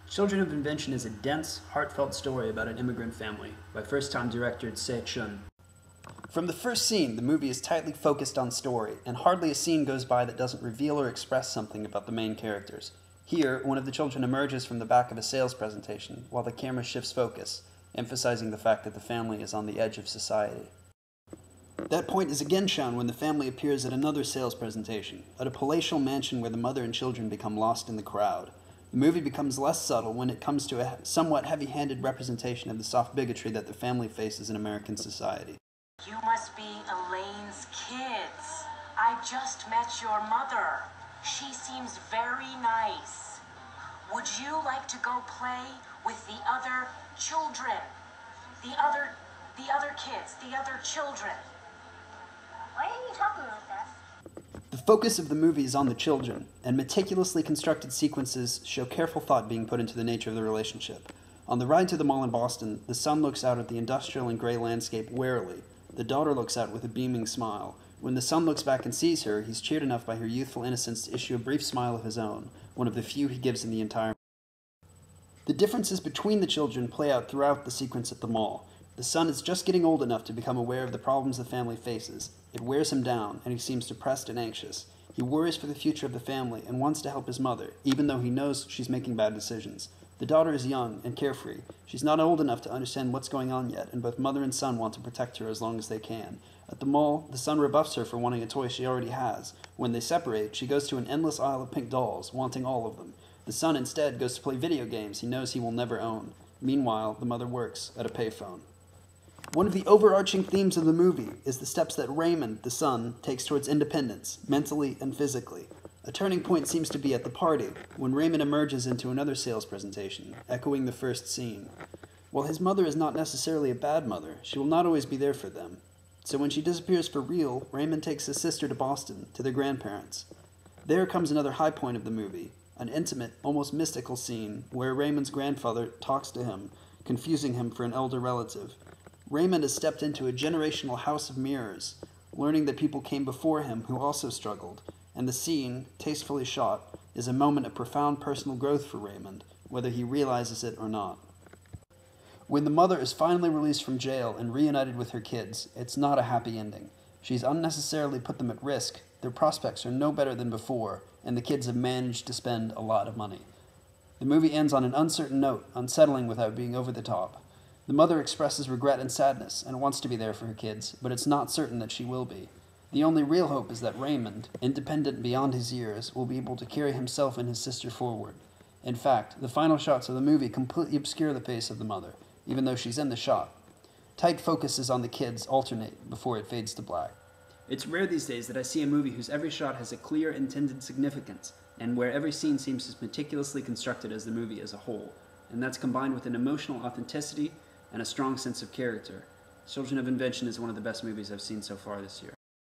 Children of Invention is a dense, heartfelt story about an immigrant family by first-time director Se Chun. From the first scene, the movie is tightly focused on story, and hardly a scene goes by that doesn't reveal or express something about the main characters. Here, one of the children emerges from the back of a sales presentation, while the camera shifts focus, emphasizing the fact that the family is on the edge of society. That point is again shown when the family appears at another sales presentation, at a palatial mansion where the mother and children become lost in the crowd. The movie becomes less subtle when it comes to a somewhat heavy-handed representation of the soft bigotry that the family faces in American society. You must be Elaine's kids. I just met your mother. She seems very nice. Would you like to go play with the other children? The other kids, the other children. Why are you talking like that? The focus of the movie is on the children, and meticulously constructed sequences show careful thought being put into the nature of the relationship. On the ride to the mall in Boston, the son looks out at the industrial and gray landscape warily. The daughter looks out with a beaming smile. When the son looks back and sees her, he's cheered enough by her youthful innocence to issue a brief smile of his own, one of the few he gives in the entire movie. The differences between the children play out throughout the sequence at the mall. The son is just getting old enough to become aware of the problems the family faces. It wears him down, and he seems depressed and anxious. He worries for the future of the family and wants to help his mother, even though he knows she's making bad decisions. The daughter is young and carefree. She's not old enough to understand what's going on yet, and both mother and son want to protect her as long as they can. At the mall, the son rebuffs her for wanting a toy she already has. When they separate, she goes to an endless aisle of pink dolls, wanting all of them. The son instead goes to play video games he knows he will never own. Meanwhile, the mother works at a payphone. One of the overarching themes of the movie is the steps that Raymond, the son, takes towards independence, mentally and physically. A turning point seems to be at the party, when Raymond emerges into another sales presentation, echoing the first scene. While his mother is not necessarily a bad mother, she will not always be there for them. So when she disappears for real, Raymond takes his sister to Boston, to their grandparents. There comes another high point of the movie, an intimate, almost mystical scene where Raymond's grandfather talks to him, confusing him for an elder relative. Raymond has stepped into a generational house of mirrors, learning that people came before him who also struggled, and the scene, tastefully shot, is a moment of profound personal growth for Raymond, whether he realizes it or not. When the mother is finally released from jail and reunited with her kids, it's not a happy ending. She's unnecessarily put them at risk, their prospects are no better than before, and the kids have managed to spend a lot of money. The movie ends on an uncertain note, unsettling without being over the top. The mother expresses regret and sadness and wants to be there for her kids, but it's not certain that she will be. The only real hope is that Raymond, independent beyond his years, will be able to carry himself and his sister forward. In fact, the final shots of the movie completely obscure the face of the mother, even though she's in the shot. Tight focuses on the kids alternate before it fades to black. It's rare these days that I see a movie whose every shot has a clear intended significance, and where every scene seems as meticulously constructed as the movie as a whole, and that's combined with an emotional authenticity and a strong sense of character. Children of Invention is one of the best movies I've seen so far this year.